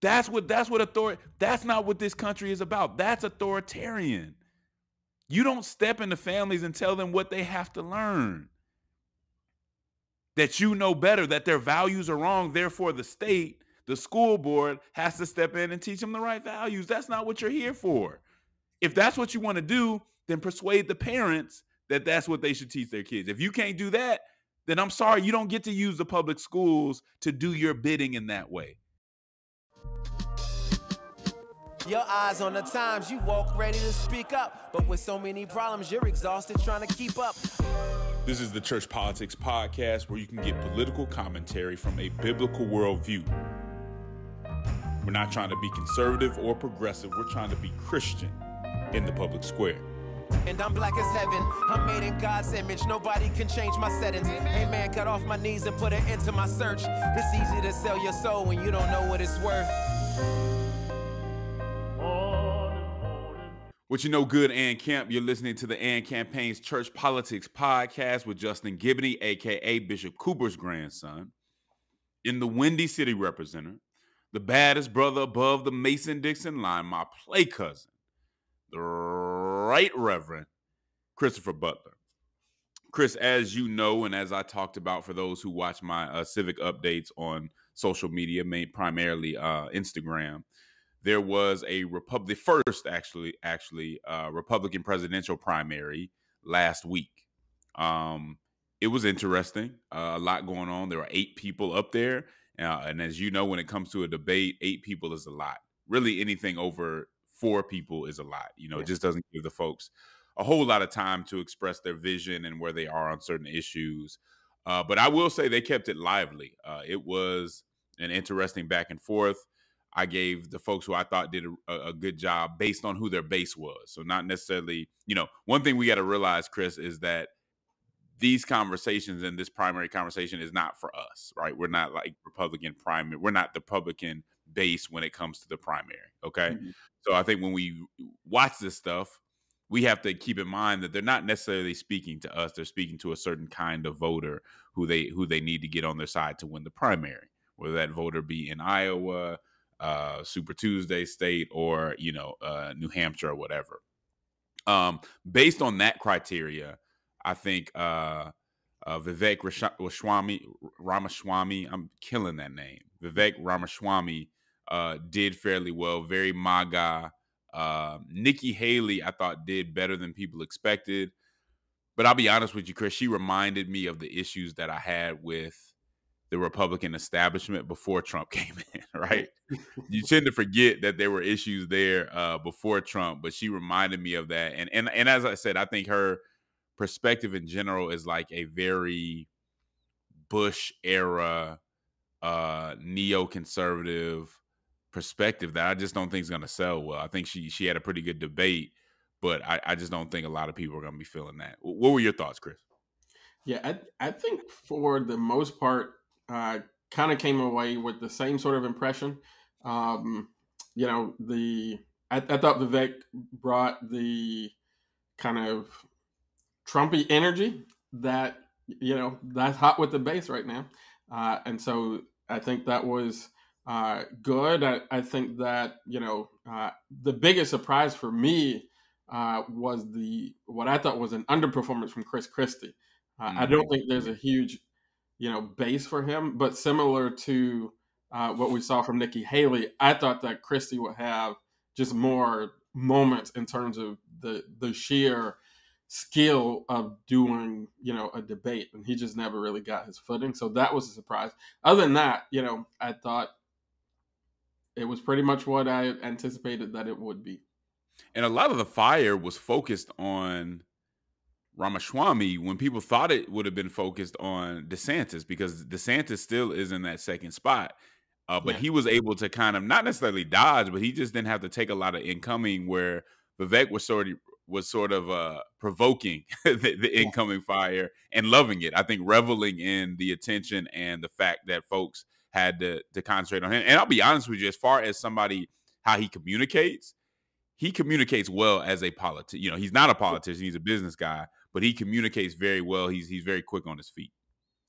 That's not what this country is about. That's authoritarian. You don't step into families and tell them what they have to learn. That you know better, that their values are wrong. Therefore, the state, the school board has to step in and teach them the right values. That's not what you're here for. If that's what you want to do, then persuade the parents that that's what they should teach their kids. If you can't do that, then I'm sorry, you don't get to use the public schools to do your bidding in that way. Your eyes on the times, you walk ready to speak up. But with so many problems, you're exhausted trying to keep up. This is the Church Politics Podcast, where you can get political commentary from a biblical worldview. We're not trying to be conservative or progressive. We're trying to be Christian in the public square. And I'm black as heaven. I'm made in God's image. Nobody can change my settings. Hey man, cut off my knees and put an end to my search. It's easy to sell your soul when you don't know what it's worth. What you know, good, Ann Camp? You're listening to the Ann Campaign's Church Politics Podcast with Justin Gibney, a.k.a. Bishop Cooper's grandson, in the Windy City representative, the baddest brother above the Mason-Dixon line, my play cousin, the Right Reverend Christopher Butler. Chris, as you know, and as I talked about for those who watch my civic updates on social media, primarily Instagram, there was the first Republican presidential primary last week. It was interesting, a lot going on. There were 8 people up there. And as you know, when it comes to a debate, 8 people is a lot. Really, anything over 4 people is a lot. It just doesn't give the folks a whole lot of time to express their vision and where they are on certain issues. But I will say they kept it lively. It was an interesting back and forth. I gave the folks who I thought did a good job based on who their base was. So not necessarily, one thing we got to realize, Chris, is that these conversations and this primary conversation is not for us, right? We're not like Republican primary. We're not the Republican base when it comes to the primary, okay? Mm-hmm. So I think when we watch this stuff, we have to keep in mind that they're not necessarily speaking to us. They're speaking to a certain kind of voter who they need to get on their side to win the primary, whether that voter be in Iowa, Super Tuesday state, or New Hampshire or whatever. Based on that criteria, I think Vivek Ramaswamy, I'm killing that name. Vivek Ramaswamy did fairly well, very MAGA. Nikki Haley, I thought, did better than people expected. But I'll be honest with you, Chris, she reminded me of the issues that I had with the Republican establishment before Trump came in, right? You tend to forget that there were issues there before Trump, but she reminded me of that. And as I said, I think her perspective in general is like a very Bush era neoconservative perspective that I just don't think is going to sell well. I think she had a pretty good debate, but I just don't think a lot of people are going to be feeling that. What were your thoughts, Chris? Yeah, I think for the most part, kind of came away with the same sort of impression. I thought Vivek brought the kind of Trumpy energy that, that's hot with the base right now. And so I think that was good. I think that, the biggest surprise for me was what I thought was an underperformance from Chris Christie. I don't think there's a huge, base for him, but similar to what we saw from Nikki Haley, I thought that Christie would have just more moments in terms of the sheer skill of doing, a debate, and he just never really got his footing. So that was a surprise. Other than that, I thought it was pretty much what I anticipated that it would be. And a lot of the fire was focused on Ramaswamy when people thought it would have been focused on DeSantis, because DeSantis still is in that second spot. But he was able to kind of not necessarily dodge, but he just didn't have to take a lot of incoming, where Vivek was sort of provoking the incoming fire and loving it. I think reveling in the attention and the fact that folks had to concentrate on him. And I'll be honest with you, as far as somebody, how he communicates well as a politician. He's not a politician, he's a business guy, but he communicates very well. He's very quick on his feet.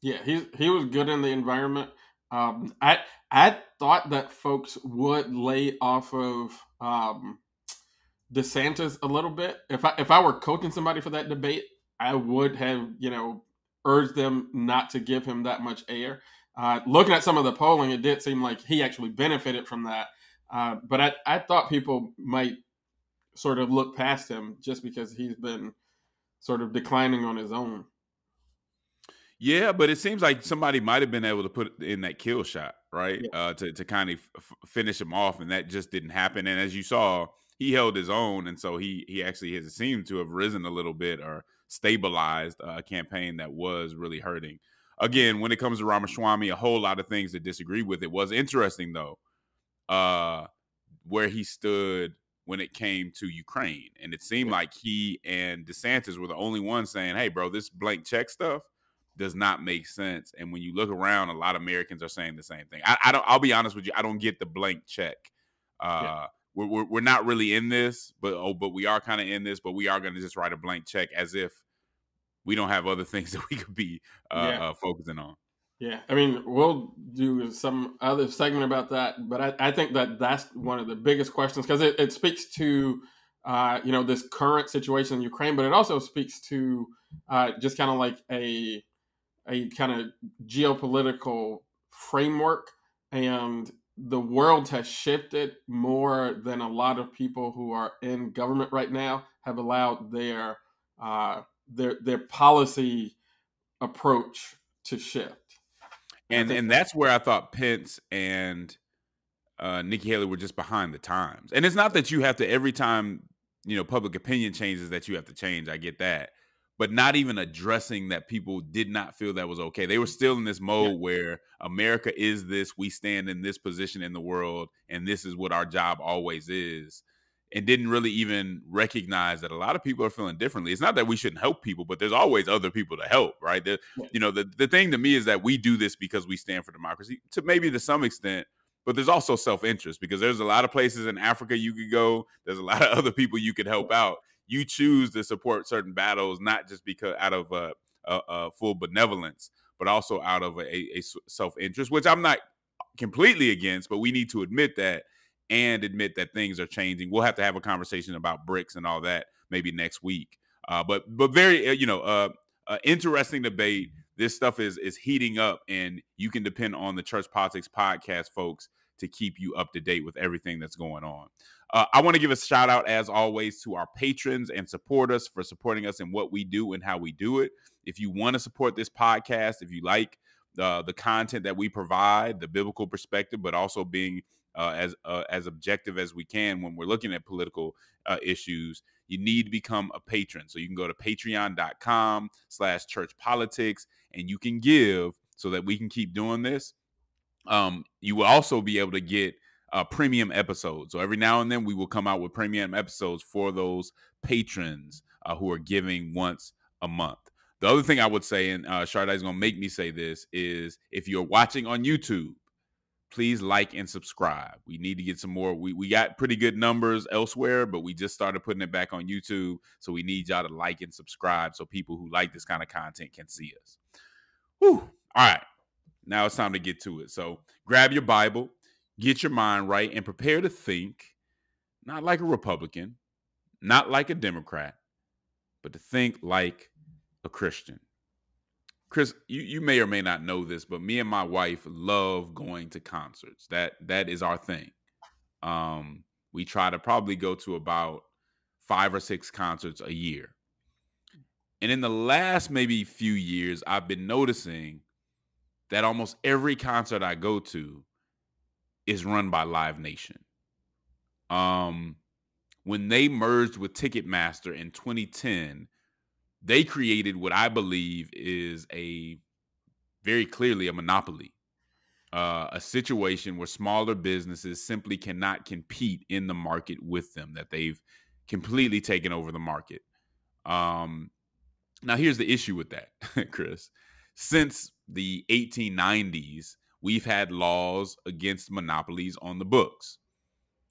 Yeah, he was good in the environment. I thought that folks would lay off of DeSantis a little bit. If I were coaching somebody for that debate, I would have urged them not to give him that much air. Looking at some of the polling, it did seem like he actually benefited from that. But I thought people might sort of look past him just because he's been sort of declining on his own. Yeah, but it seems like somebody might have been able to put in that kill shot, right? Yeah. To kind of finish him off, and that just didn't happen. And as you saw, he held his own, and so he actually has seemed to have risen a little bit or stabilized a campaign that was really hurting. Again, when it comes to Ramaswamy, a whole lot of things to disagree with. It was interesting though, where he stood when it came to Ukraine, and it seemed like he and DeSantis were the only ones saying, "Hey, bro, this blank check stuff does not make sense." And when you look around, a lot of Americans are saying the same thing. I don't. I'll be honest with you. I don't get the blank check. Yeah. We're not really in this, but we are kind of in this. But we are going to just write a blank check as if we don't have other things that we could be Yeah. focusing on. Yeah, I mean, we'll do some other segment about that, but I think that that's one of the biggest questions because it speaks to, this current situation in Ukraine, but it also speaks to just kind of like a kind of geopolitical framework, and the world has shifted more than a lot of people who are in government right now have allowed their policy approach to shift. And I think And that's where I thought Pence and Nikki Haley were just behind the times. And it's not that you have to every time public opinion changes that you have to change. I get that, but not even addressing that people did not feel that was okay. They were still in this yeah, mode where America is this. We stand in this position in the world, and this is what our job always is. And didn't really even recognize that a lot of people are feeling differently. It's not that we shouldn't help people, but there's always other people to help, right? yeah, The thing to me is that we do this because we stand for democracy, to maybe to some extent, but there's also self-interest because there's a lot of places in Africa you could go. There's a lot of other people you could help out. You choose to support certain battles, not just because out of full benevolence, but also out of a self-interest, which I'm not completely against, but we need to admit that and admit that things are changing. We'll have to have a conversation about BRICS and all that maybe next week. But very interesting debate. This stuff is heating up, and you can depend on the Church Politics Podcast folks to keep you up to date with everything that's going on. I want to give a shout out, as always, to our patrons and supporters for supporting us in what we do and how we do it. If you want to support this podcast, if you like the content that we provide, the biblical perspective, but also being as objective as we can when we're looking at political issues, you need to become a patron. So you can go to patreon.com/churchpolitics and you can give so that we can keep doing this. You will also be able to get premium episodes. So every now and then we will come out with premium episodes for those patrons who are giving once a month. The other thing I would say, and Sharda is going to make me say this, is if you're watching on YouTube, please like and subscribe. We need to get some more. We got pretty good numbers elsewhere, but we just started putting it back on YouTube. So we need y'all to like and subscribe so people who like this kind of content can see us. Whew. All right. Now it's time to get to it. So grab your Bible, get your mind right, and prepare to think, not like a Republican, not like a Democrat, but to think like a Christian. Chris, you may or may not know this, but me and my wife love going to concerts. That is our thing. We try to probably go to about 5 or 6 concerts a year. And in the last maybe few years, I've been noticing that almost every concert I go to is run by Live Nation. When they merged with Ticketmaster in 2010, they created what I believe is very clearly a monopoly, a situation where smaller businesses simply cannot compete in the market with them, that they've completely taken over the market. Now, here's the issue with that, Chris. Since the 1890s, we've had laws against monopolies on the books.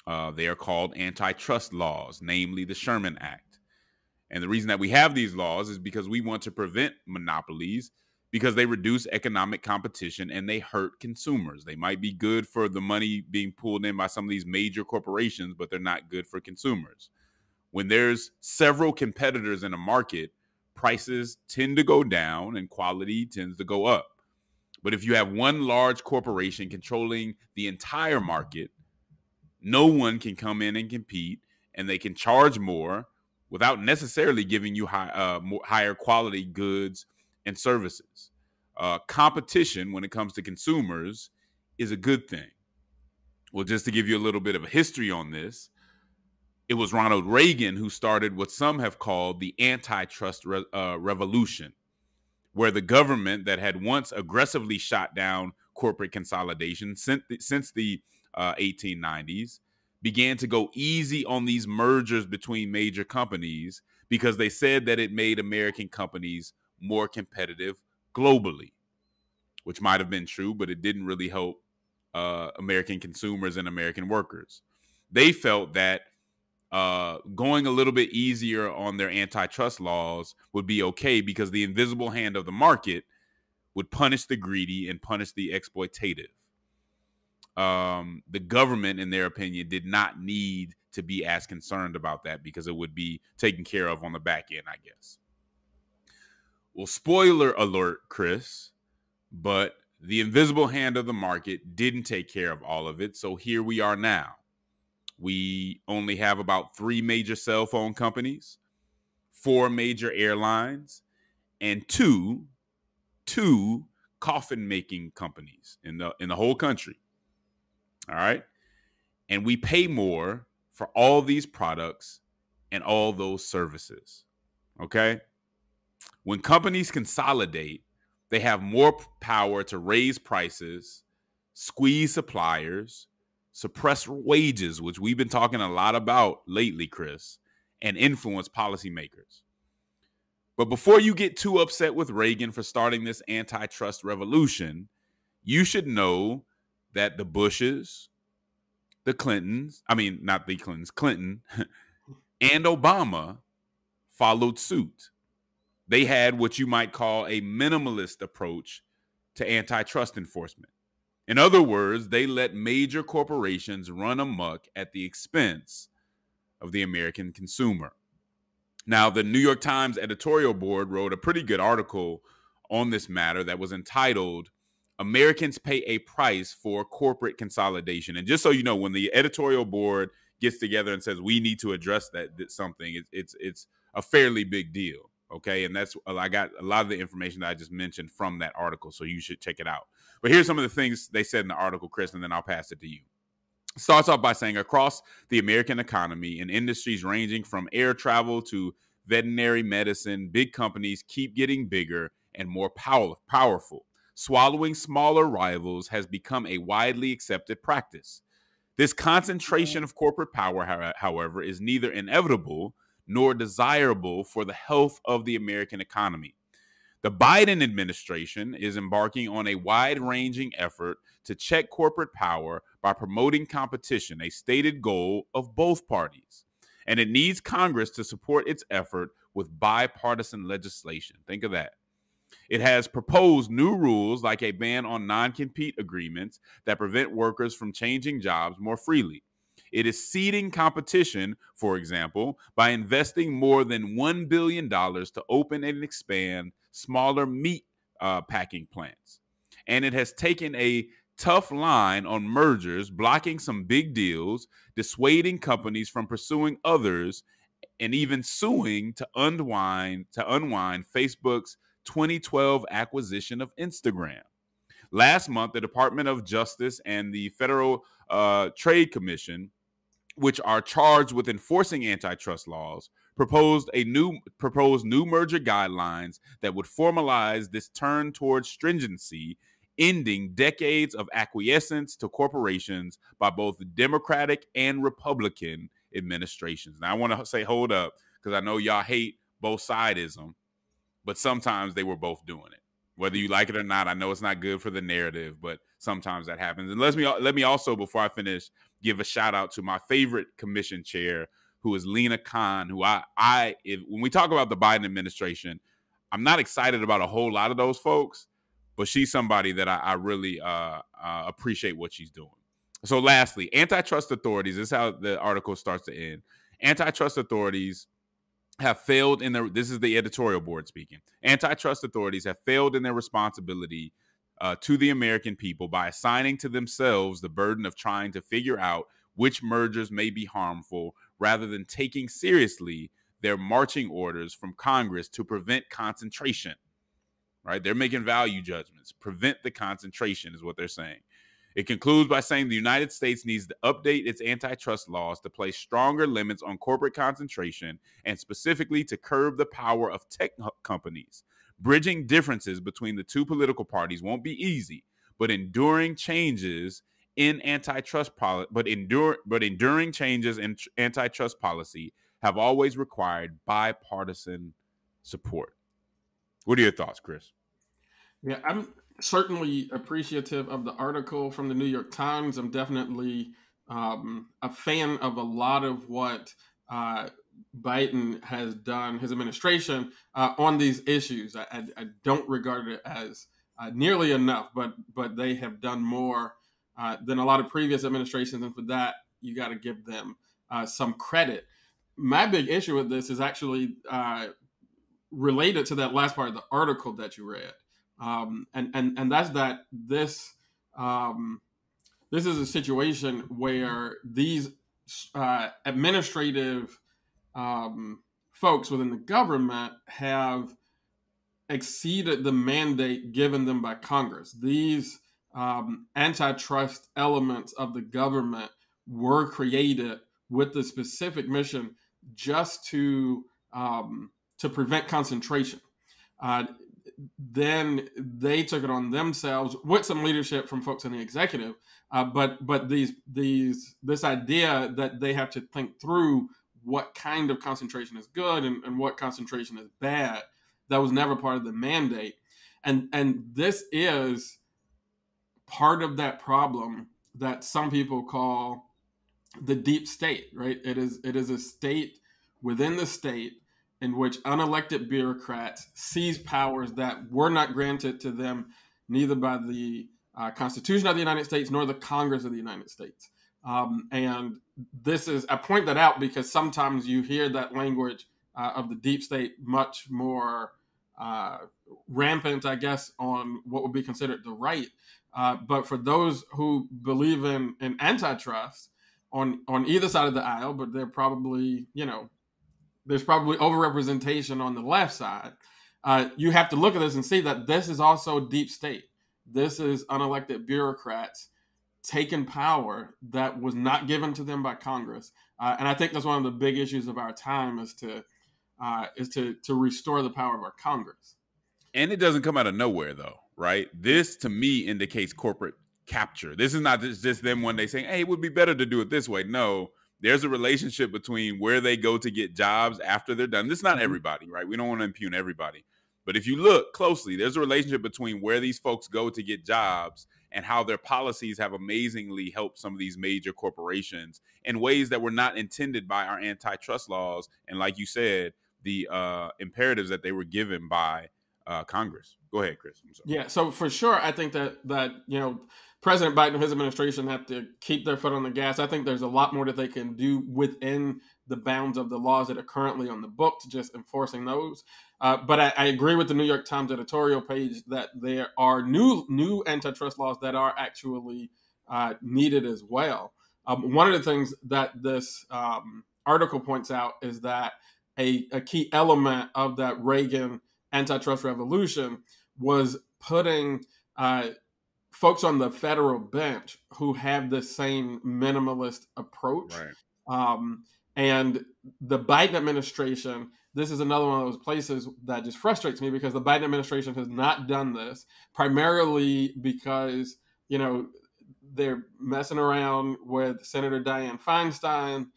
They are called antitrust laws, namely the Sherman Act. And the reason that we have these laws is because we want to prevent monopolies, because they reduce economic competition and they hurt consumers. They might be good for the money being pulled in by some of these major corporations, but they're not good for consumers. When there's several competitors in a market, prices tend to go down and quality tends to go up. But if you have one large corporation controlling the entire market, no one can come in and compete, and they can charge more without necessarily giving you higher quality goods and services. Competition, when it comes to consumers, is a good thing. Well, just to give you a little bit of a history on this, it was Ronald Reagan who started what some have called the antitrust revolution, where the government that had once aggressively shot down corporate consolidation since the 1890s began to go easy on these mergers between major companies because they said that it made American companies more competitive globally, which might have been true, but it didn't really help American consumers and American workers. They felt that going a little bit easier on their antitrust laws would be okay because the invisible hand of the market would punish the greedy and punish the exploitative. The government, in their opinion, did not need to be as concerned about that because it would be taken care of on the back end, I guess. Well, spoiler alert, Chris, but the invisible hand of the market didn't take care of all of it. So here we are now. We only have about 3 major cell phone companies, 4 major airlines, and two coffin making companies in the whole country. All right. And we pay more for all these products and all those services. Okay. When companies consolidate, they have more power to raise prices, squeeze suppliers, suppress wages, which we've been talking a lot about lately, Chris, and influence policymakers. But before you get too upset with Reagan for starting this antitrust revolution, you should know that the Bushes, the Clintons, not the Clintons, Clinton, and Obama followed suit. They had what you might call a minimalist approach to antitrust enforcement. In other words, they let major corporations run amok at the expense of the American consumer. Now, the New York Times editorial board wrote a pretty good article on this matter that was entitled, "Americans Pay a Price for Corporate Consolidation." And just so you know, when the editorial board gets together and says we need to address something, it's a fairly big deal. Okay. And I got a lot of the information that I just mentioned from that article, so you should check it out. But here's some of the things they said in the article, Chris, and then I'll pass it to you. Starts off by saying across the American economy in industries ranging from air travel to veterinary medicine, big companies keep getting bigger and more powerful. Swallowing smaller rivals has become a widely accepted practice. This concentration of corporate power, however, is neither inevitable nor desirable for the health of the American economy. The Biden administration is embarking on a wide-ranging effort to check corporate power by promoting competition, a stated goal of both parties. And it needs Congress to support its effort with bipartisan legislation. Think of that. It has proposed new rules like a ban on non-compete agreements that prevent workers from changing jobs more freely. It is seeding competition, for example, by investing more than $1 billion to open and expand smaller meat packing plants. And it has taken a tough line on mergers, blocking some big deals, dissuading companies from pursuing others, and even suing to unwind Facebook's 2012 acquisition of Instagram. Last month, the Department of Justice and the Federal Trade Commission, which are charged with enforcing antitrust laws, proposed new merger guidelines that would formalize this turn towards stringency, ending decades of acquiescence to corporations by both Democratic and Republican administrations. Now, I want to say, hold up, because I know y'all hate both sidism, but sometimes they were both doing it. Whether you like it or not, I know it's not good for the narrative, but sometimes that happens. And let me also, before I finish, give a shout out to my favorite commission chair, who is Lena Khan, who when we talk about the Biden administration, I'm not excited about a whole lot of those folks, but she's somebody that I really appreciate what she's doing. So lastly, antitrust authorities, this is how the article starts to end. Antitrust authorities have failed in their, this is the editorial board speaking, antitrust authorities have failed in their responsibility to the American people by assigning to themselves the burden of trying to figure out which mergers may be harmful rather than taking seriously their marching orders from Congress to prevent concentration, right? They're making value judgments. Prevent the concentration is what they're saying. It concludes by saying the United States needs to update its antitrust laws to place stronger limits on corporate concentration and specifically to curb the power of tech companies. Bridging differences between the two political parties won't be easy, but enduring changes in antitrust policy, enduring changes in antitrust policy have always required bipartisan support. What are your thoughts, Chris? Yeah, I'm certainly appreciative of the article from the New York Times. I'm definitely a fan of a lot of what Biden has done, his administration, on these issues. I don't regard it as nearly enough, but they have done more than a lot of previous administrations, and for that, you got to give them some credit. My big issue with this is actually related to that last part of the article that you read. And that's that this is a situation where these administrative folks within the government have exceeded the mandate given them by Congress. These antitrust elements of the government were created with the specific mission just to prevent concentration. Then they took it on themselves with some leadership from folks in the executive. But this idea that they have to think through what kind of concentration is good and what concentration is bad, that was never part of the mandate. And this is part of that problem that some people call the deep state, right? It is a state within the state in which unelected bureaucrats seize powers that were not granted to them neither by the Constitution of the United States nor the Congress of the United States. And this is, I point that out because sometimes you hear that language of the deep state much more rampant, I guess, on what would be considered the right. But for those who believe in antitrust on either side of the aisle, but they're probably, there's probably overrepresentation on the left side. You have to look at this and see that this is also deep state. This is unelected bureaucrats taking power that was not given to them by Congress. And I think that's one of the big issues of our time is to restore the power of our Congress. And it doesn't come out of nowhere, though, right? This, to me, indicates corporate capture. This is not just them one day saying, hey, it would be better to do it this way. No, there's a relationship between where they go to get jobs after they're done. This is not everybody, right? We don't want to impugn everybody. But if you look closely, there's a relationship between where these folks go to get jobs and how their policies have amazingly helped some of these major corporations in ways that were not intended by our antitrust laws. And like you said, the imperatives that they were given by Congress. Go ahead, Chris. I'm sorry. Yeah, so for sure, I think that President Biden and his administration have to keep their foot on the gas. I think there's a lot more that they can do within the bounds of the laws that are currently on the books, just enforcing those. But I agree with the New York Times editorial page that there are new antitrust laws that are actually needed as well. One of the things that this article points out is that a key element of that Reagan antitrust revolution was putting folks on the federal bench who have the same minimalist approach. Right. And the Biden administration, this is another one of those places that just frustrates me because the Biden administration has not done this, primarily because, they're messing around with Senator Dianne Feinstein,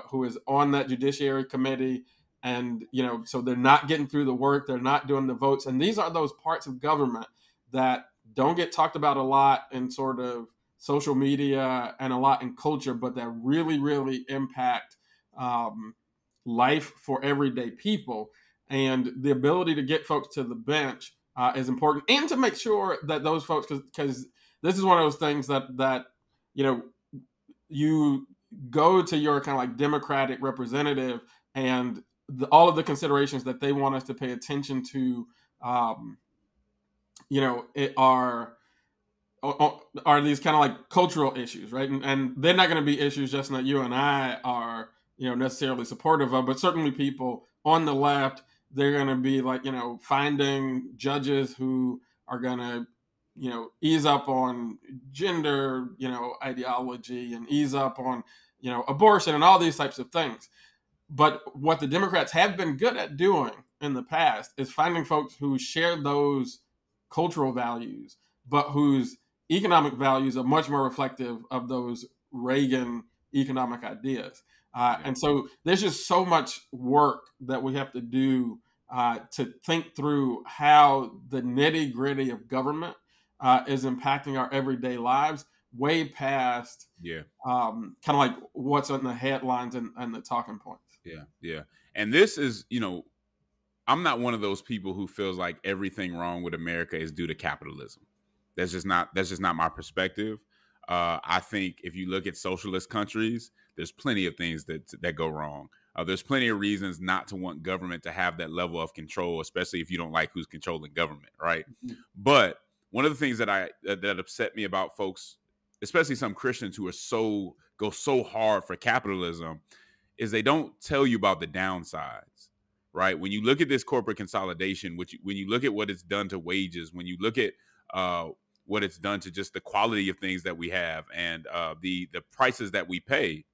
who is on that Judiciary Committee. And, so they're not getting through the work. They're not doing the votes. And these are those parts of government that don't get talked about a lot in sort of social media and a lot in culture, but that really, really impact life for everyday people. and the ability to get folks to the bench is important, and to make sure that those folks, because this is one of those things that you go to your kind of like Democratic representative, and all of the considerations that they want us to pay attention to, it are these kind of like cultural issues, right? And they're not going to be issues just that you and I are, necessarily supportive of, but certainly people on the left, they're going to be like, finding judges who are going to, ease up on gender, ideology, and ease up on, abortion and all these types of things. But what the Democrats have been good at doing in the past is finding folks who share those cultural values, but whose economic values are much more reflective of those Reagan economic ideas. And so there's just so much work that we have to do to think through how the nitty gritty of government is impacting our everyday lives, way past kind of like what's on the headlines and the talking points. Yeah. And this is, I'm not one of those people who feels like everything wrong with America is due to capitalism. That's just not my perspective. I think if you look at socialist countries, there's plenty of things that go wrong. There's plenty of reasons not to want government to have that level of control, especially if you don't like who's controlling government, right? Mm-hmm. But one of the things that upset me about folks, especially some Christians who go so hard for capitalism, is they don't tell you about the downsides, right? When you look at this corporate consolidation, when you look at what it's done to wages, when you look at what it's done to just the quality of things that we have and the prices that we pay,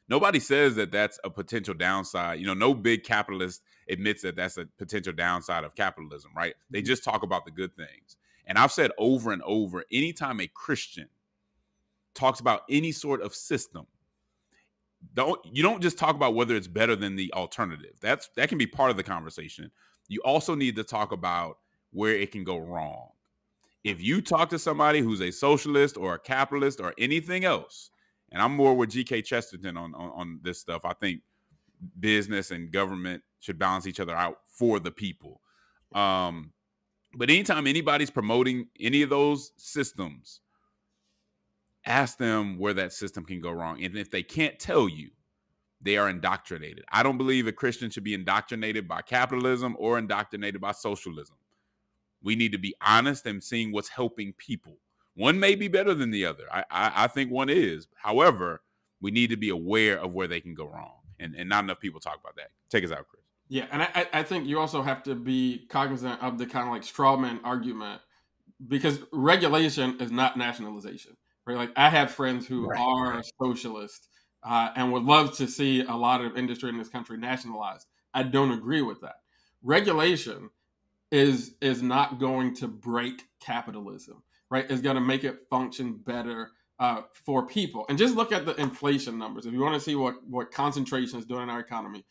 nobody says that that's a potential downside. No big capitalist admits that that's a potential downside of capitalism, right? They just talk about the good things. And I've said over and over, anytime a Christian talks about any sort of system, you don't just talk about whether it's better than the alternative. That can be part of the conversation. You also need to talk about where it can go wrong. If you talk to somebody who's a socialist or a capitalist or anything else, and I'm more with G.K. Chesterton on this stuff, I think business and government should balance each other out for the people. But anytime anybody's promoting any of those systems, ask them where that system can go wrong. And if they can't tell you, they are indoctrinated. I don't believe a Christian should be indoctrinated by capitalism or indoctrinated by socialism. We need to be honest and seeing what's helping people. One may be better than the other. I think one is. However, we need to be aware of where they can go wrong. And not enough people talk about that. Take us out, Chris. Yeah, and I think you also have to be cognizant of the kind of like straw man argument, because regulation is not nationalization, right? Like I have friends who are socialist and would love to see a lot of industry in this country nationalized. I don't agree with that. Regulation is not going to break capitalism, right? It's going to make it function better for people. And just look at the inflation numbers. If you want to see what concentration is doing in our economy,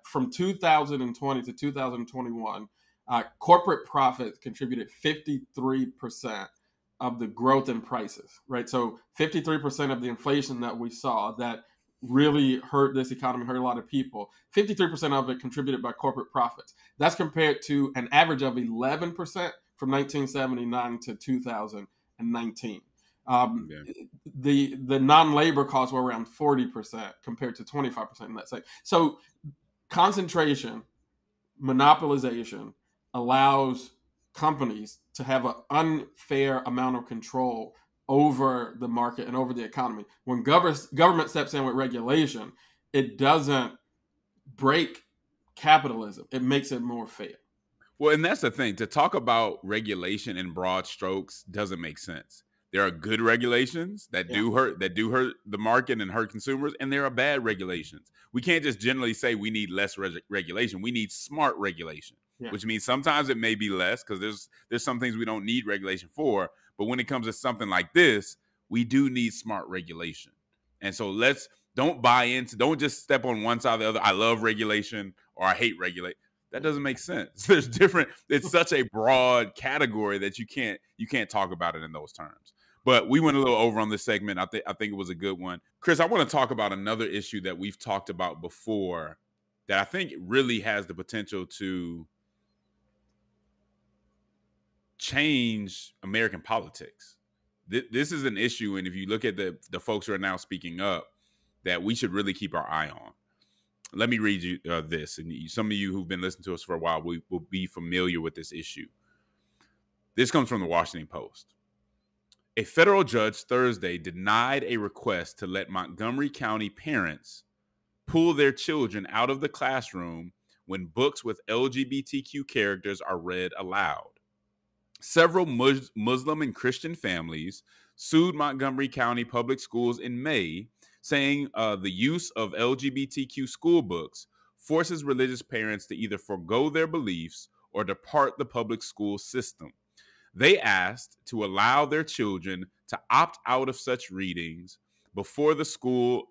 from 2020 to 2021, corporate profits contributed 53% of the growth in prices, right? So 53% of the inflation that we saw that really hurt this economy, hurt a lot of people, 53% of it contributed by corporate profits. That's compared to an average of 11% from 1979 to 2019. The non-labor costs were around 40% compared to 25% in that sector. So concentration, monopolization allows companies to have an unfair amount of control over the market and over the economy. When government steps in with regulation, it doesn't break capitalism. It makes it more fair. Well, and that's the thing. To talk about regulation in broad strokes doesn't make sense. There are good regulations that do hurt the market and hurt consumers, and there are bad regulations. We can't just generally say we need less regulation. We need smart regulation, which means sometimes it may be less because there's some things we don't need regulation for. But when it comes to something like this, we do need smart regulation. And so don't just step on one side or the other. I love regulation or I hate regulate. That doesn't make sense. It's such a broad category that you can't talk about it in those terms. But we went a little over on this segment. I think it was a good one. Chris, I want to talk about another issue that we've talked about before that I think really has the potential to change American politics. This is an issue, and if you look at the folks who are now speaking up, that we should really keep our eye on. Let me read you this, and some of you who've been listening to us for a while will be familiar with this issue. This comes from the Washington Post. A federal judge Thursday denied a request to let Montgomery County parents pull their children out of the classroom when books with LGBTQ characters are read aloud. Several Muslim and Christian families sued Montgomery County Public Schools in May, saying the use of LGBTQ school books forces religious parents to either forego their beliefs or depart the public school system. They asked to allow their children to opt out of such readings before the school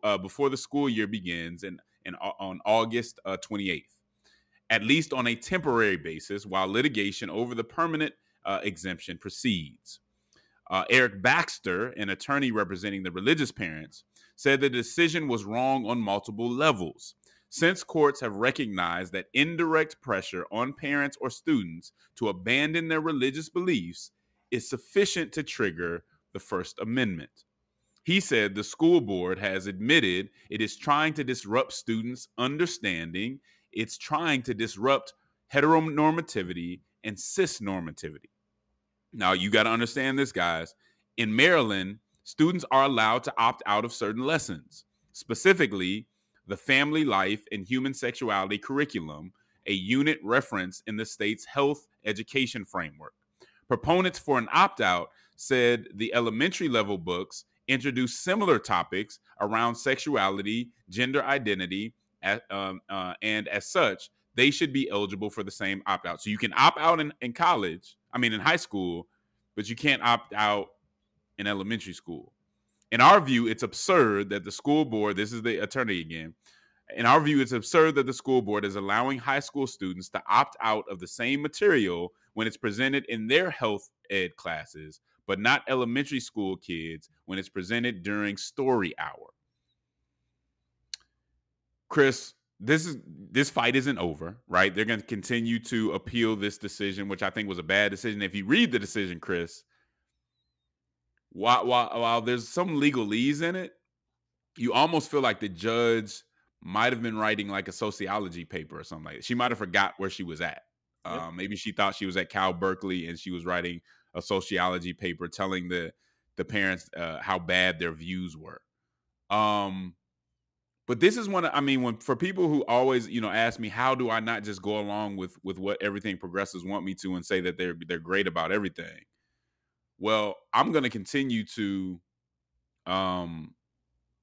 year begins on August 28th, at least on a temporary basis, while litigation over the permanent exemption proceeds. Eric Baxter, an attorney representing the religious parents, said the decision was wrong on multiple levels, since courts have recognized that indirect pressure on parents or students to abandon their religious beliefs is sufficient to trigger the First Amendment. He said the school board has admitted it is trying to disrupt students' understanding. It's trying to disrupt heteronormativity and cisnormativity. Now, you got to understand this, guys. In Maryland, students are allowed to opt out of certain lessons, specifically the Family Life and Human Sexuality curriculum, a unit referenced in the state's health education framework. Proponents for an opt-out said the elementary level books introduce similar topics around sexuality, gender identity, and as such, they should be eligible for the same opt-out. So you can opt out in high school, but you can't opt out in elementary school. In our view, it's absurd that the school board, this is the attorney again, in our view, it's absurd that the school board is allowing high school students to opt out of the same material when it's presented in their health ed classes, but not elementary school kids when it's presented during story hour. Chris, this fight isn't over, right? They're going to continue to appeal this decision, which I think was a bad decision. If you read the decision, Chris, while there's some legalese in it, you almost feel like the judge might have been writing like a sociology paper or something like that. She might have forgot where she was at. Yep. Maybe she thought she was at Cal Berkeley and she was writing a sociology paper telling the parents how bad their views were. But this is when for people who always, ask me, how do I not just go along with what everything progressives want me to and say that they're great about everything? Well, I'm going to continue to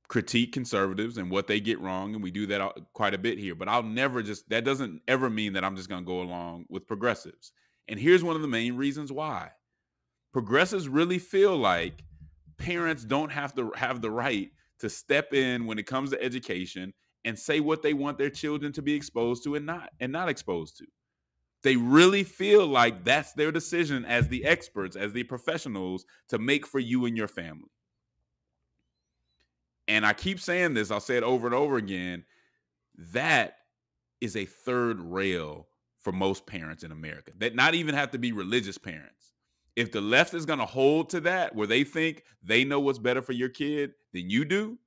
critique conservatives and what they get wrong, and we do that quite a bit here. But that doesn't ever mean that I'm just going to go along with progressives. And here's one of the main reasons why. Progressives really feel like parents don't have to have the right to step in when it comes to education and say what they want their children to be exposed to and not exposed to. They really feel like that's their decision as the experts, as the professionals, to make for you and your family. And I keep saying this, I'll say it over and over again, that is a third rail for most parents in America. That not even have to be religious parents. If the left is going to hold to that, where they think they know what's better for your kid than you do,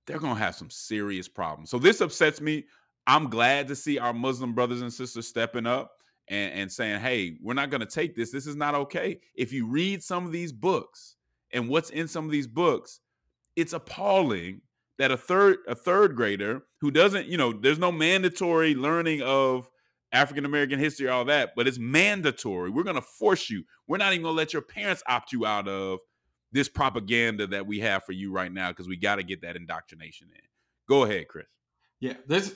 they're going to have some serious problems. So this upsets me. I'm glad to see our Muslim brothers and sisters stepping up and saying, hey, we're not going to take this. This is not okay. If you read some of these books and what's in some of these books, it's appalling that a third grader who doesn't, there's no mandatory learning of African-American history, all that, but it's mandatory. We're going to force you. We're not even going to let your parents opt you out of this propaganda that we have for you right now, because we got to get that indoctrination in. Go ahead, Chris. Yeah, this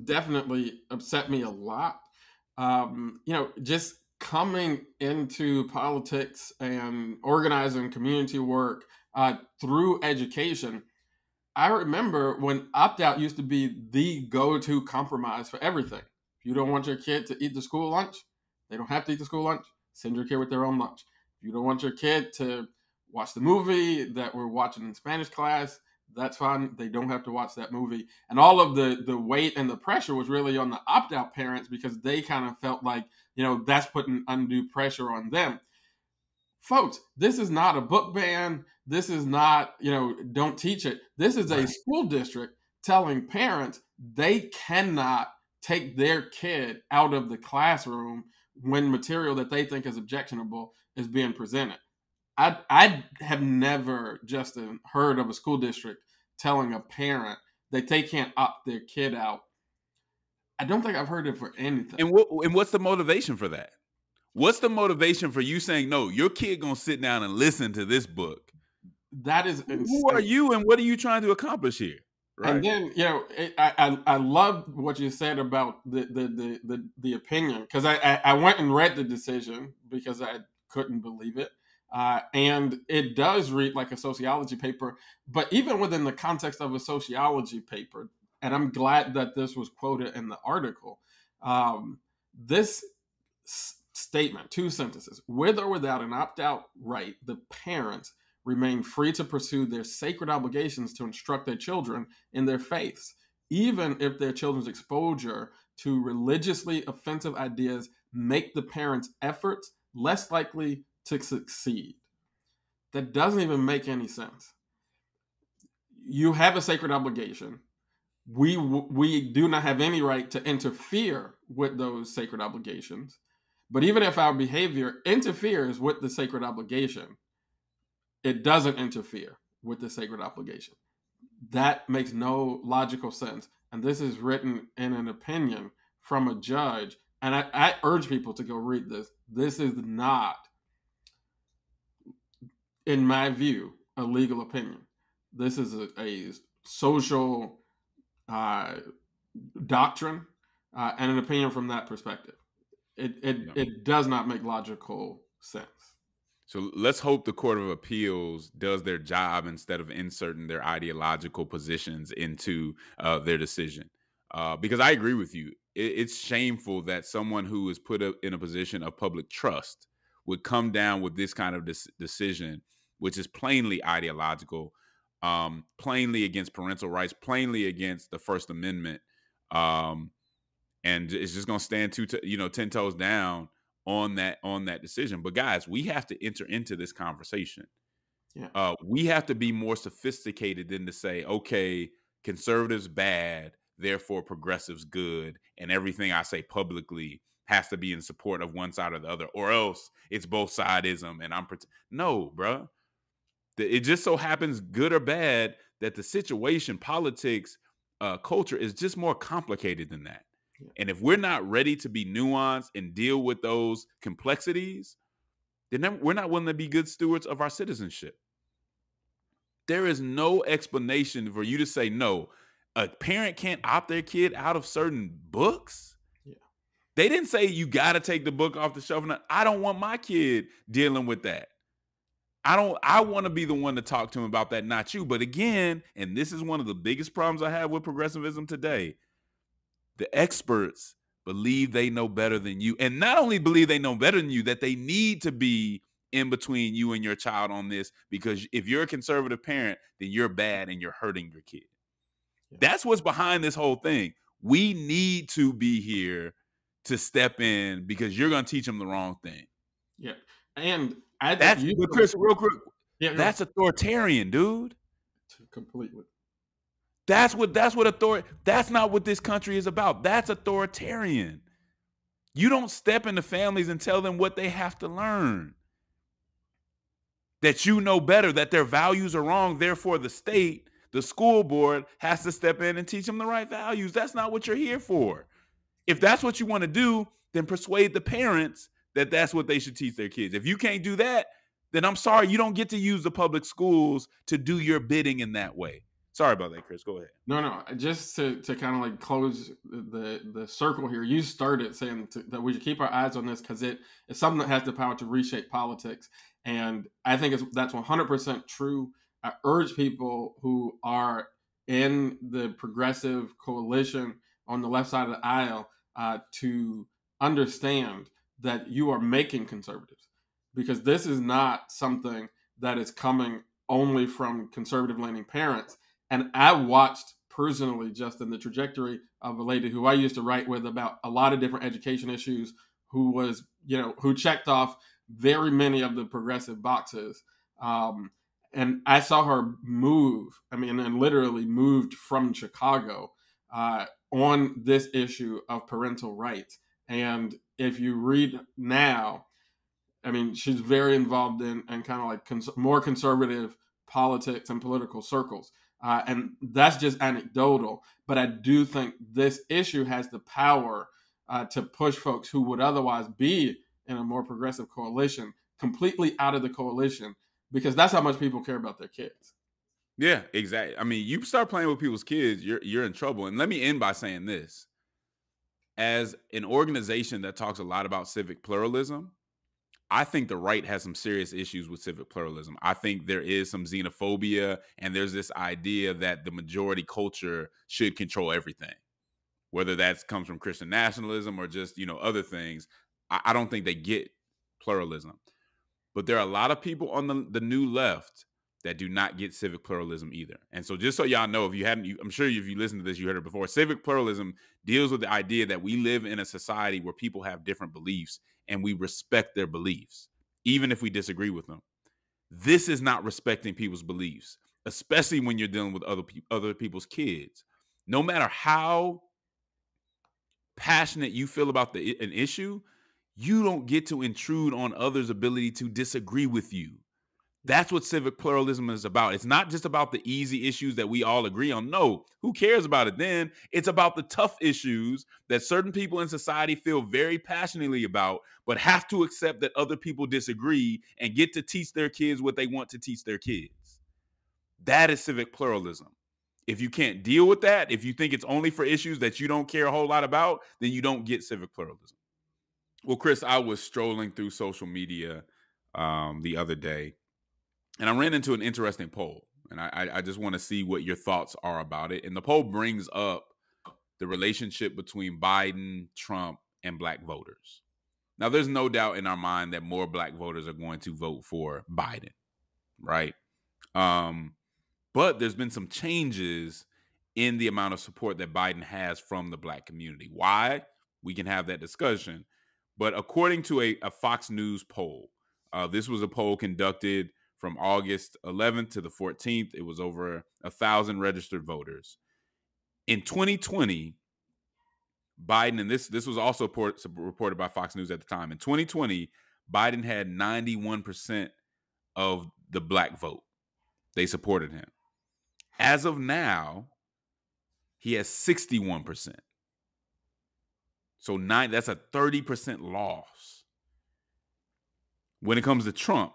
definitely upset me a lot. Just coming into politics and organizing community work through education, I remember when opt-out used to be the go-to compromise for everything. If you don't want your kid to eat the school lunch, they don't have to eat the school lunch. Send your kid with their own lunch. If you don't want your kid to watch the movie that we're watching in Spanish class, That's fine. They don't have to watch that movie. And all of the weight and the pressure was really on the opt-out parents because they kind of felt like, that's putting undue pressure on them. Folks, this is not a book ban. This is not, don't teach it. This is a school district telling parents they cannot take their kid out of the classroom when material that they think is objectionable is being presented. I have never, Justin, heard of a school district telling a parent that they can't opt their kid out. I don't think I've heard it for anything. And what's the motivation for that? What's the motivation for you saying, no, your kid gonna sit down and listen to this book? That is insane. Who are you and what are you trying to accomplish here? Right. And then, I love what you said about the opinion, because I went and read the decision because I couldn't believe it. And it does read like a sociology paper, but even within the context of a sociology paper, and I'm glad that this was quoted in the article, this statement, 2 sentences, with or without an opt-out right, the parents remain free to pursue their sacred obligations to instruct their children in their faiths, even if their children's exposure to religiously offensive ideas make the parents' efforts less likely to succeed. That doesn't even make any sense. You have a sacred obligation. We do not have any right to interfere with those sacred obligations. But even if our behavior interferes with the sacred obligation, it doesn't interfere with the sacred obligation. That makes no logical sense. And this is written in an opinion from a judge. And I urge people to go read this. This is not, in my view, a legal opinion. This is a social doctrine and an opinion from that perspective. It does not make logical sense. So let's hope the Court of Appeals does their job instead of inserting their ideological positions into their decision. Because I agree with you. It's shameful that someone who is put in a position of public trust would come down with this kind of decision, which is plainly ideological, plainly against parental rights, plainly against the First Amendment. And it's just going to stand 10 toes down on that decision. But guys, we have to enter into this conversation. Yeah. We have to be more sophisticated than to say, okay, conservatives bad, therefore progressives good, and everything I say publicly has to be in support of one side or the other, or else it's both sidism. And no, bro. It just so happens, good or bad, that the situation, politics, culture is just more complicated than that. And if we're not ready to be nuanced and deal with those complexities, then we're not willing to be good stewards of our citizenship. There is no explanation for you to say, no, a parent can't opt their kid out of certain books. Yeah. They didn't say you got to take the book off the shelf. I don't want my kid dealing with that. I want to be the one to talk to him about that, not you. But again, and this is one of the biggest problems I have with progressivism today, the experts believe they know better than you. And not only believe they know better than you, that they need to be in between you and your child on this, because if you're a conservative parent, then you're bad and you're hurting your kid. Yeah. That's what's behind this whole thing. We need to be here to step in because you're going to teach them the wrong thing. Yeah. And Chris, real quick, that's authoritarian, dude. Completely. That's not what this country is about. That's authoritarian. You don't step into families and tell them what they have to learn. That you know better, that their values are wrong. Therefore, the state, the school board has to step in and teach them the right values. That's not what you're here for. If that's what you want to do, then persuade the parents that that's what they should teach their kids. If you can't do that, then I'm sorry, you don't get to use the public schools to do your bidding in that way. Sorry about that, Chris. Go ahead. No. Just to kind of like close the circle here, you started saying that we should keep our eyes on this because it's something that has the power to reshape politics. And I think that's 100% true. I urge people who are in the progressive coalition on the left side of the aisle to understand that you are making conservatives, because this is not something that is coming only from conservative-leaning parents. And I watched personally, just in the trajectory of a lady who I used to write with about a lot of different education issues, who was, who checked off very many of the progressive boxes. And I saw her move, and literally moved from Chicago on this issue of parental rights. And if you read now, she's very involved in kind of like more conservative politics and political circles. And that's just anecdotal. But I do think this issue has the power to push folks who would otherwise be in a more progressive coalition completely out of the coalition, because that's how much people care about their kids. Yeah, exactly. You start playing with people's kids, you're in trouble. And let me end by saying this. As an organization that talks a lot about civic pluralism, I think the right has some serious issues with civic pluralism. I think there is some xenophobia, and there's this idea that the majority culture should control everything, whether that comes from Christian nationalism or just, other things. I don't think they get pluralism. But there are a lot of people on the new left that do not get civic pluralism either. And so just so y'all know, I'm sure if you listen to this, you heard it before, civic pluralism deals with the idea that we live in a society where people have different beliefs and we respect their beliefs, even if we disagree with them. This is not respecting people's beliefs, especially when you're dealing with other people's kids. No matter how passionate you feel about an issue, you don't get to intrude on others' ability to disagree with you. That's what civic pluralism is about. It's not just about the easy issues that we all agree on. No, who cares about it then? It's about the tough issues that certain people in society feel very passionately about, but have to accept that other people disagree and get to teach their kids what they want to teach their kids. That is civic pluralism. If you can't deal with that, if you think it's only for issues that you don't care a whole lot about, then you don't get civic pluralism. Well, Chris, I was strolling through social media the other day, and I ran into an interesting poll, and I just want to see what your thoughts are about it. And the poll brings up the relationship between Biden, Trump, and black voters. Now, there's no doubt in our mind that more black voters are going to vote for Biden, right? But there's been some changes in the amount of support that Biden has from the black community. Why? We can have that discussion. But according to a Fox News poll, this was a poll conducted from August 11th to the 14th. It was over 1,000 registered voters. In 2020, Biden, and this was also reported by Fox News at the time, in 2020, Biden had 91% of the black vote. They supported him. As of now, he has 61%. So that's a 30% loss. When it comes to Trump,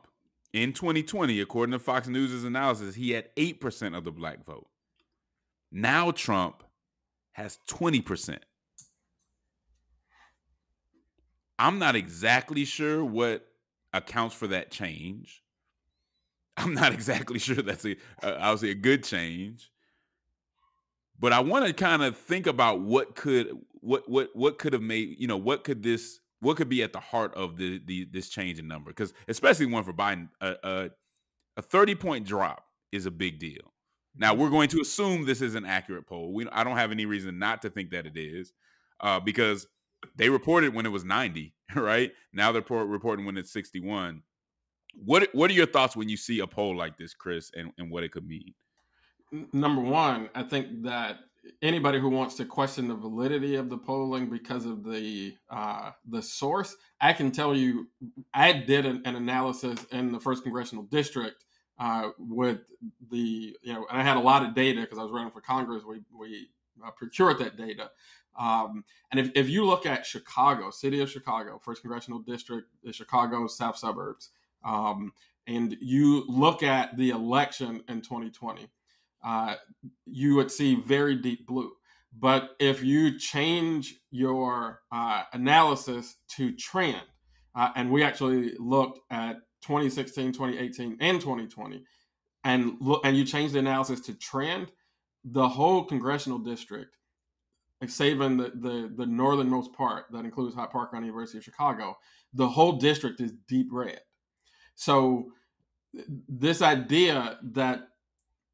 in 2020, according to Fox News' analysis, he had 8% of the black vote. Now Trump has 20%. I'm not exactly sure what accounts for that change. I'm not exactly sure that's obviously a good change. But I want to kind of think about what could have made, what could be at the heart of this change in number? Because especially one for Biden, a 30-point drop is a big deal. Now, we're going to assume this is an accurate poll. I don't have any reason not to think that it is, because they reported when it was 90, right? Now they're reporting when it's 61. What are your thoughts when you see a poll like this, Chris, and what it could mean? Number one, I think that anybody who wants to question the validity of the polling because of the source, I can tell you, I did an analysis in the 1st Congressional District with and I had a lot of data because I was running for Congress. We procured that data. And if you look at Chicago, city of Chicago, 1st Congressional District, the Chicago South Suburbs, and you look at the election in 2020, you would see very deep blue. But if you change your analysis to trend, and we actually looked at 2016, 2018, and 2020, and you change the analysis to trend, the whole congressional district, saving the northernmost part that includes Hyde Park County, University of Chicago, the whole district is deep red. So this idea that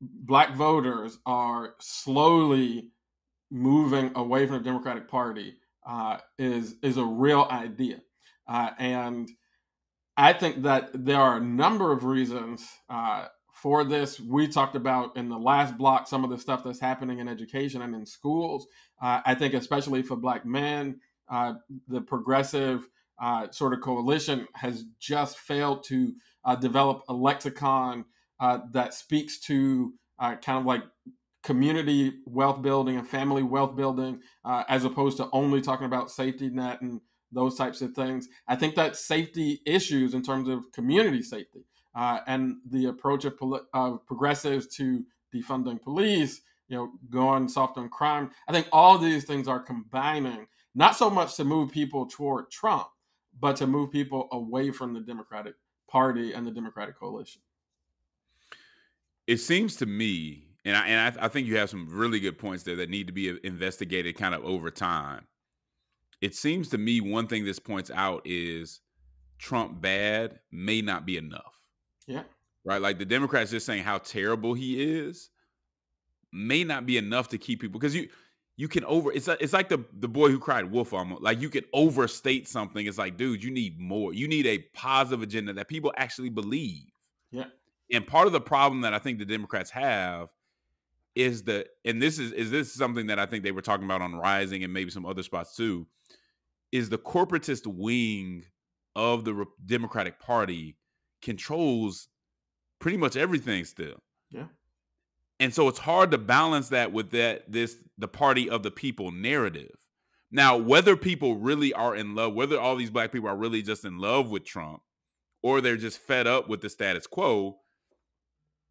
Black voters are slowly moving away from the Democratic Party is a real idea, and I think that there are a number of reasons for this. We talked about in the last block some of the stuff that's happening in education and in schools. I think, especially for Black men, the progressive sort of coalition has just failed to develop a lexicon that speaks to kind of like community wealth building and family wealth building, as opposed to only talking about safety net and those types of things. I think that safety issues in terms of community safety and the approach of progressives to defunding police, going soft on crime. I think all of these things are combining, not so much to move people toward Trump, but to move people away from the Democratic Party and the Democratic coalition. It seems to me, and I think you have some really good points there that need to be investigated kind of over time. It seems to me one thing this points out is Trump bad may not be enough. Yeah. Right? Like the Democrats just saying how terrible he is may not be enough to keep people, because you can it's like the boy who cried wolf almost. Like you can overstate something. It's like, dude, you need more. You need a positive agenda that people actually believe. Yeah. And part of the problem that I think the Democrats have is this something that I think they were talking about on Rising and maybe some other spots too, is the corporatist wing of the Democratic Party controls pretty much everything still. Yeah. And so it's hard to balance that with the party of the people narrative. Now, whether people really are in love, whether all these Black people are really just in love with Trump or they're just fed up with the status quo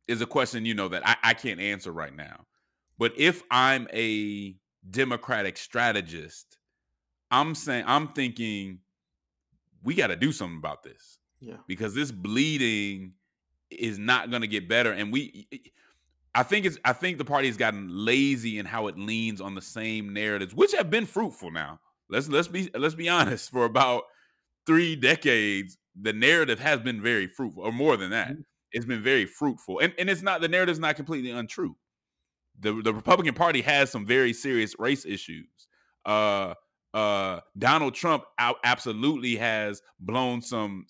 is a question, that I can't answer right now. But if I'm a Democratic strategist, I'm thinking we got to do something about this. Yeah. Because this bleeding is not going to get better. And I think the party has gotten lazy in how it leans on the same narratives, which have been fruitful now. Let's be honest. For about 3 decades, the narrative has been very fruitful, or more than that. It's been very fruitful. And it's not, the narrative's not completely untrue. The Republican Party has some very serious race issues. Donald Trump absolutely has blown some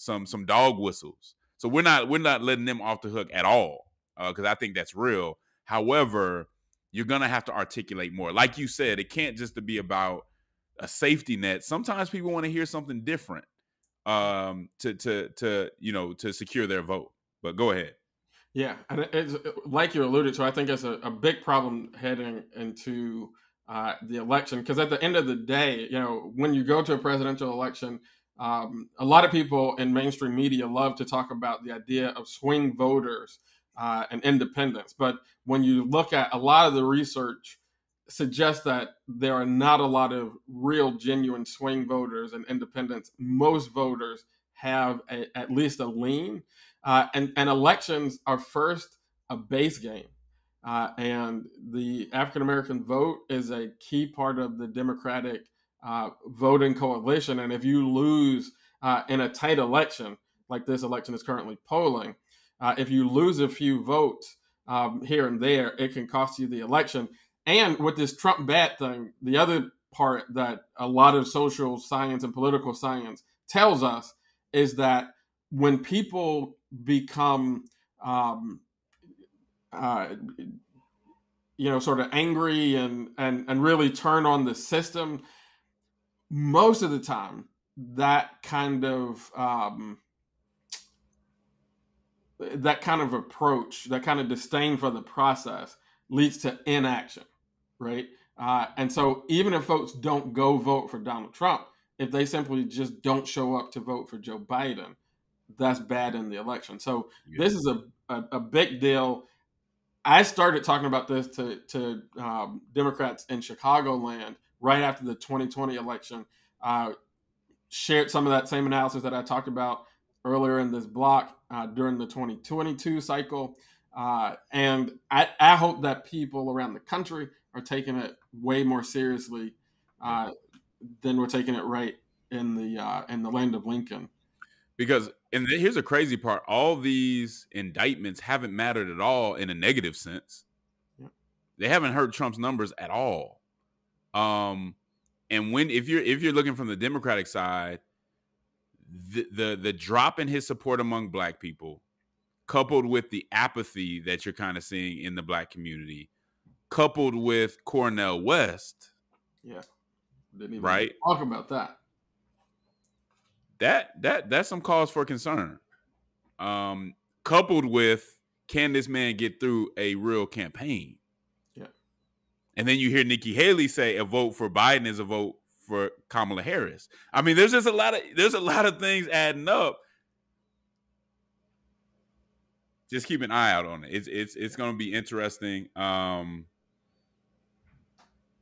dog whistles. So we're not letting them off the hook at all, because I think that's real. However, you're gonna have to articulate more. Like you said, it can't just be about a safety net. Sometimes people want to hear something different to secure their vote. But go ahead. Yeah, and it's like you alluded to. I think it's a big problem heading into the election, because at the end of the day, when you go to a presidential election, a lot of people in mainstream media love to talk about the idea of swing voters and independents. But when you look at a lot of the research, suggests that there are not a lot of real, genuine swing voters and independents. Most voters have at least a lean. And elections are first a base game. And the African American vote is a key part of the Democratic voting coalition. And if you lose in a tight election, like this election is currently polling, if you lose a few votes here and there, it can cost you the election. And with this Trump bad thing, the other part that a lot of social science and political science tells us is that when people become, sort of angry and really turn on the system, most of the time that kind of approach, that kind of disdain for the process, leads to inaction, right? And so even if folks don't go vote for Donald Trump, if they simply just don't show up to vote for Joe Biden, that's bad in the election. So This is a big deal. I started talking about this to Democrats in Chicagoland right after the 2020 election. Shared some of that same analysis that I talked about earlier in this block during the 2022 cycle. And I hope that people around the country are taking it way more seriously than we're taking it right in the land of Lincoln. Because And here's a crazy part. All these indictments haven't mattered at all in a negative sense. Yeah. They haven't hurt Trump's numbers at all. And if you're looking from the Democratic side, the drop in his support among Black people, coupled with the apathy that you're kind of seeing in the Black community, coupled with Cornel West, Yeah, didn't even right? talk about that. That's some cause for concern. Coupled with, can this man get through a real campaign? Yeah. And then you hear Nikki Haley say a vote for Biden is a vote for Kamala Harris. I mean, there's a lot of things adding up. Just keep an eye out on it. It's going to be interesting.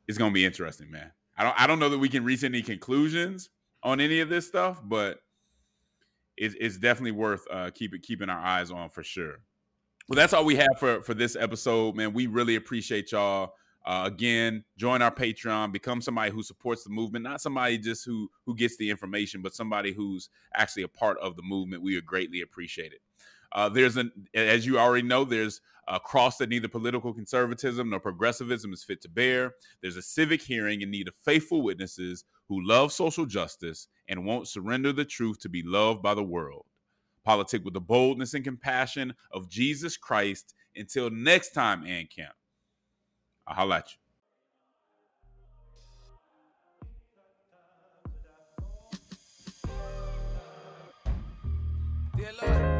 It's going to be interesting, man. I don't know that we can reach any conclusions on any of this stuff, but it's definitely worth keeping our eyes on for sure. Well, that's all we have for this episode, man. We really appreciate y'all. Again, join our Patreon, become somebody who supports the movement, not somebody just who gets the information, but somebody who's actually a part of the movement. We would greatly appreciate it. As you already know, there's a cross that neither political conservatism nor progressivism is fit to bear. There's a civic hearing in need of faithful witnesses who love social justice and won't surrender the truth to be loved by the world. Politic with the boldness and compassion of Jesus Christ. Until next time, Ann Camp, I'll holla at you. Dear Lord.